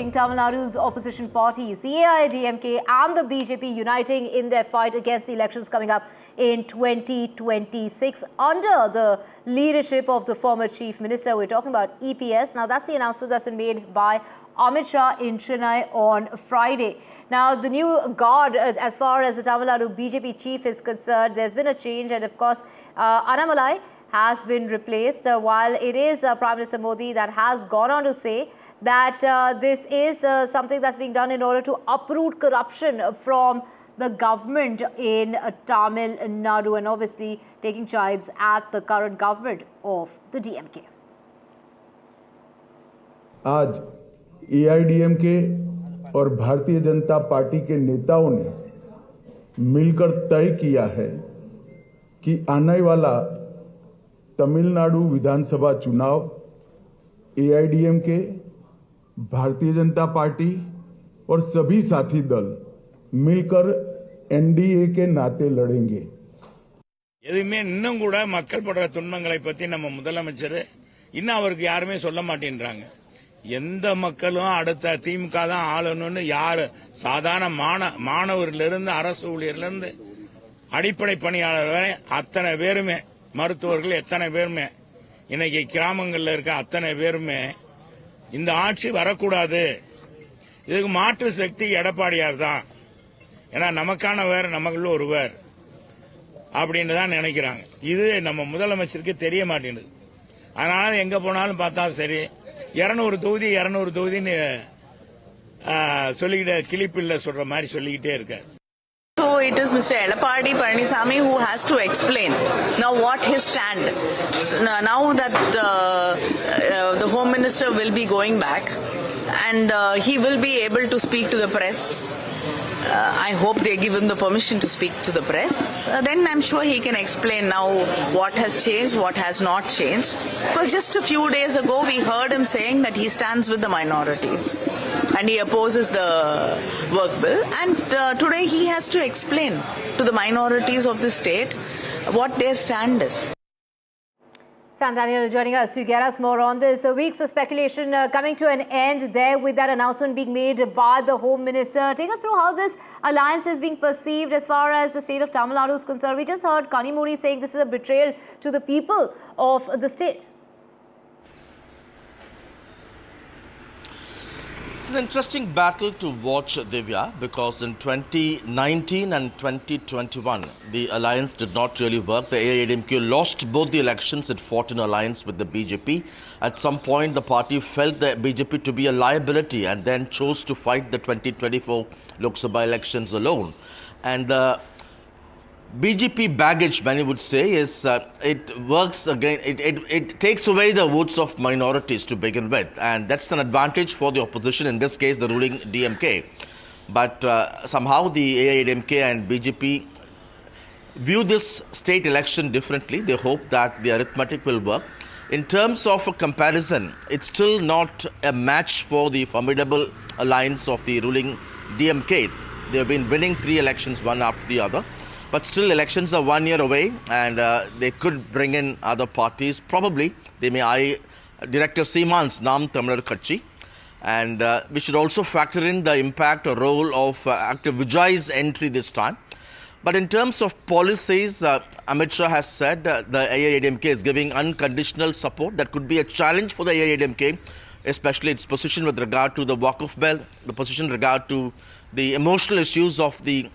Tamil Nadu's opposition parties, the AIADMK and the BJP uniting in their fight against the elections coming up in 2026 under the leadership of the former Chief Minister. We're talking about EPS. Now, that's the announcement that's been made by Amit Shah in Chennai on Friday. Now, the new guard, as far as the Tamil Nadu BJP chief is concerned, there's been a change, and of course, Annamalai has been replaced, while it is Prime Minister Modi that has gone on to say that this is something that's being done in order to uproot corruption from the government in Tamil Nadu, and obviously taking jibes at the current government of the DMK. आज AIADMK और Bharatiya Janata party के नेताओं ने मिलकर तय किया है कि आने वाला तमिलनाडु विधानसभा चुनाव AIADMK, भारतीय जनता पार्टी और सभी साथी दल मिलकर NDA के नाते लड़ेंगे. எதுமே இன்னும் கூட மக்கள் படுற துன்பங்களை பத்தி நம்ம முதலமைச்சர் இன்னும் அவருக்கு யாருமே சொல்ல மாட்டேன்றாங்க. எந்த மக்களும் அடுத்த திமுக தான் ஆளணும்னு யாரு சாதாரண மாணவரிலிருந்து அரசு ஊழியர்லேருந்து அடிப்படை பணியாளர் வரை அத்தனை பேருமே, மருத்துவர்கள் எத்தனை பேருமே, இன்னைக்கு கிராமங்களில் இருக்க அத்தனை பேருமே இந்த ஆட்சி வரக்கூடாது, இதுக்கு மாற்று சக்தி எடப்பாடியார் தான், ஏன்னா நமக்கானவர் நமக்குள்ள ஒருவர் அப்படின்னு தான் நினைக்கிறாங்க. இது நம்ம முதலமைச்சருக்கு தெரிய மாட்டேங்குது. அதனால எங்க போனாலும் பார்த்தா சரி 200 தொகுதி 200 தொகுதின்னு சொல்லிக்கிட்டே கிளிப்பில்ல சொல்ற மாதிரி சொல்லிக்கிட்டே இருக்காரு. So it is Mr. Edappadi Palaniswamy who has to explain now what his stand. So now that the Home Minister will be going back and he will be able to speak to the press. I hope they give him the permission to speak to the press. Then I'm sure he can explain now what has changed, what has not changed. Because just a few days ago we heard him saying that he stands with the minorities and he opposes the work bill. And today he has to explain to the minorities of the state what their stand is. Sam Daniel joining us to get us more on this. A week's of speculation coming to an end there with that announcement being made by the Home Minister. Take us through how this alliance is being perceived as far as the state of Tamil Nadu is concerned. We just heard Kanimuri saying this is a betrayal to the people of the state. It's an interesting battle to watch, Divya, because in 2019 and 2021, the alliance did not really work. The AIADMK lost both the elections. It fought in alliance with the BJP. At some point, the party felt the BJP to be a liability and then chose to fight the 2024 Lok Sabha elections alone. And BJP baggage, many would say, is it works again, it takes away the votes of minorities to begin with, and that's an advantage for the opposition, in this case the ruling DMK. But somehow the AIADMK and BJP view this state election differently. They hope that the arithmetic will work. In terms of a comparison, it's still not a match for the formidable alliance of the ruling DMK. They have been winning 3 elections one after the other. But still, elections are 1 year away, and they could bring in other parties. Probably, they may eye Director Seeman's Nam Tamil Katchi. And we should also factor in the impact or role of Actor Vijay's entry this time. But in terms of policies, Amit Shah has said the AIADMK is giving unconditional support. That could be a challenge for the AIADMK, especially its position with regard to the Waqf bill, the position with regard to the emotional issues of the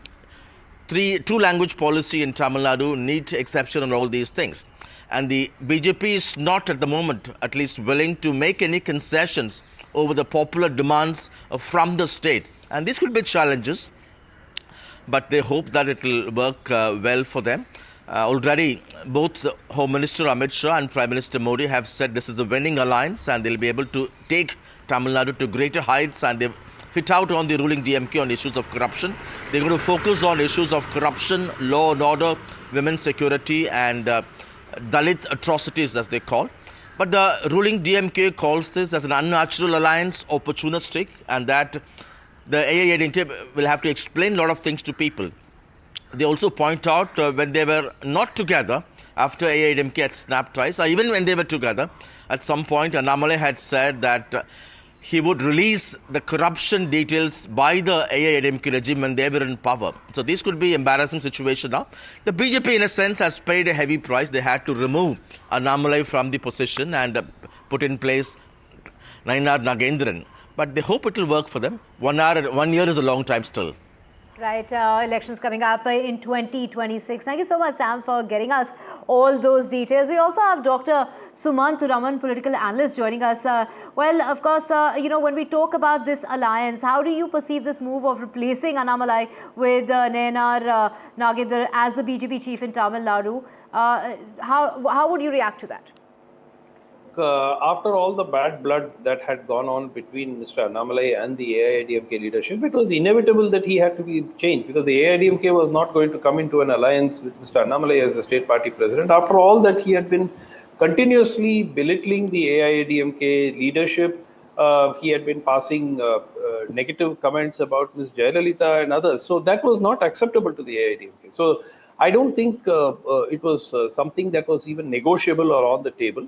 two-language policy in Tamil Nadu, NEET exception and all these things. And the BJP is not at the moment, at least, willing to make any concessions over the popular demands from the state. And these could be challenges, but they hope that it will work well for them. Already, both the Home Minister Amit Shah and Prime Minister Modi have said this is a winning alliance and they'll be able to take Tamil Nadu to greater heights, and they've hit out on the ruling DMK on issues of corruption. They're going to focus on issues of corruption, law and order, women's security, and Dalit atrocities, as they call. But the ruling DMK calls this as an unnatural alliance, opportunistic, and that the AIADMK will have to explain a lot of things to people. They also point out when they were not together, after AIADMK had snapped ties, or even when they were together, at some point Annamalai had said that he would release the corruption details by the AIADMK regime when they were in power. So this could be embarrassing situation now. The BJP in a sense has paid a heavy price. They had to remove Annamalai from the position and put in place Narendra Nagendran. But they hope it will work for them. 1 year is a long time still. Right, elections coming up in 2026. Thank you so much, Sam, for getting us all those details. We also have Dr. Sumant Raman, political analyst, joining us. Well, of course, when we talk about this alliance, how do you perceive this move of replacing Annamalai with Narendra Nagendran as the BJP chief in Tamil Nadu? How would you react to that? After all the bad blood that had gone on between Mr. Annamalai and the AIADMK leadership, it was inevitable that he had to be changed, because the AIADMK was not going to come into an alliance with Mr. Annamalai as the state party president. After all that he had been continuously belittling the AIADMK leadership, he had been passing negative comments about Ms. Jayalalitha and others. So that was not acceptable to the AIADMK. So I don't think it was something that was even negotiable or on the table.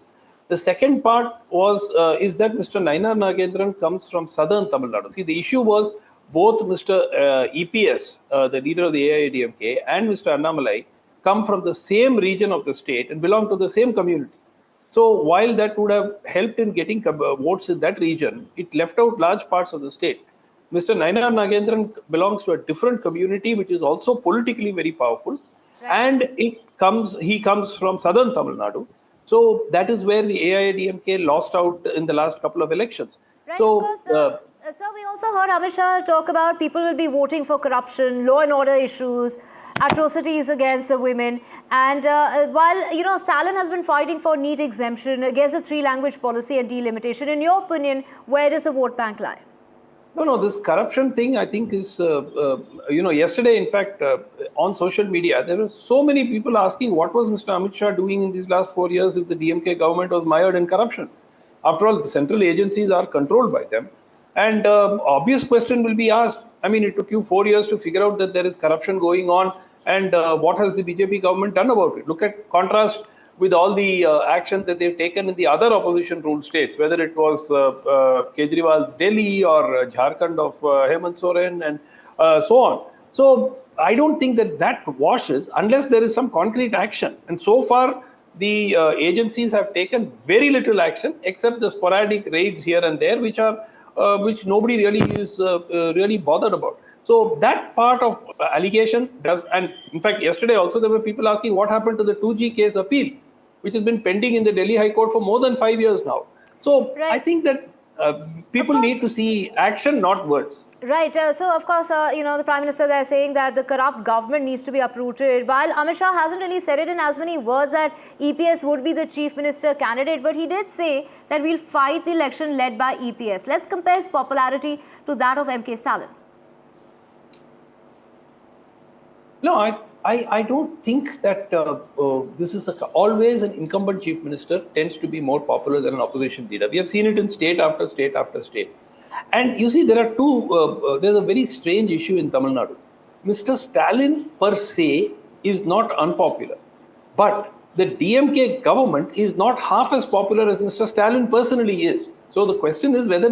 The second part was is that Mr. Narendra Nagendran comes from southern Tamil Nadu. See, the issue was both Mr. EPS, the leader of the AIADMK, and Mr. Annamalai come from the same region of the state and belong to the same community. So while that would have helped in getting votes in that region, it left out large parts of the state. Mr. Narendra Nagendran belongs to a different community, which is also politically very powerful, and he comes from southern Tamil Nadu. So that is where the AIADMK lost out in the last couple of elections. Right, so, sir, we also heard Amit Shah talk about people will be voting for corruption, law and order issues, atrocities against the women. And while, Stalin has been fighting for NEET exemption, against the three-language policy and delimitation, in your opinion, where does the vote bank lie? No, this corruption thing, I think, is, yesterday, in fact, on social media, there were so many people asking what was Mr. Amit Shah doing in these last 4 years if the DMK government was mired in corruption. After all, the central agencies are controlled by them. And obvious question will be asked. I mean, it took you 4 years to figure out that there is corruption going on. And what has the BJP government done about it? Look at contrast with all the action that they've taken in the other opposition ruled states, whether it was Kejriwal's Delhi or Jharkhand of Hemant Soren and so on. So I don't think that washes unless there is some concrete action. And so far, the agencies have taken very little action except the sporadic raids here and there, which nobody really is really bothered about. So that part of allegation does, and in fact, yesterday also there were people asking what happened to the 2G case appeal, which has been pending in the Delhi High Court for more than 5 years now. So I think that people need to see action, not words. Right. So, of course, the Prime Minister there saying that the corrupt government needs to be uprooted. While Amit Shah hasn't really said it in as many words that EPS would be the Chief Minister candidate, but he did say that we'll fight the election led by EPS. Let's compare his popularity to that of MK Stalin. No, I don't think that this is always an incumbent chief minister tends to be more popular than an opposition leader. We have seen it in state after state after state. And you see, there are there's a very strange issue in Tamil Nadu. Mr. Stalin per se is not unpopular, but the DMK government is not half as popular as Mr. Stalin personally is. So the question is whether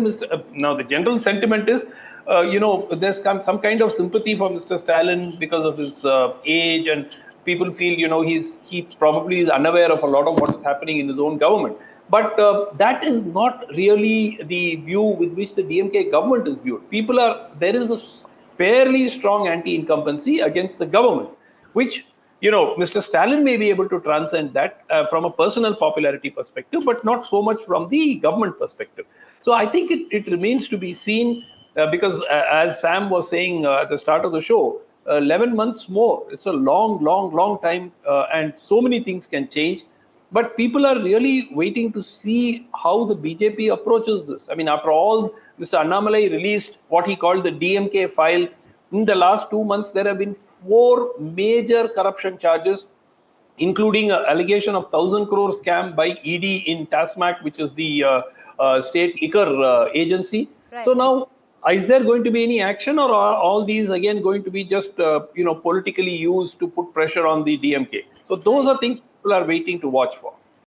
now the general sentiment is, there's some kind of sympathy for Mr. Stalin because of his age, and people feel, he probably is unaware of a lot of what is happening in his own government. But that is not really the view with which the DMK government is viewed. There is a fairly strong anti-incumbency against the government, which, Mr. Stalin may be able to transcend that from a personal popularity perspective, but not so much from the government perspective. So I think it remains to be seen. Because as Sam was saying at the start of the show, 11 months more, it's a long time, and so many things can change. But people are really waiting to see how the BJP approaches this. I mean, after all, Mr. Annamalai released what he called the DMK files. In the last 2 months, there have been 4 major corruption charges, including an allegation of 1,000 crore scam by ED in TASMAC, which is the state liquor agency. Right. So now, is there going to be any action, or are all these again going to be just politically used to put pressure on the DMK? So those are things people are waiting to watch for.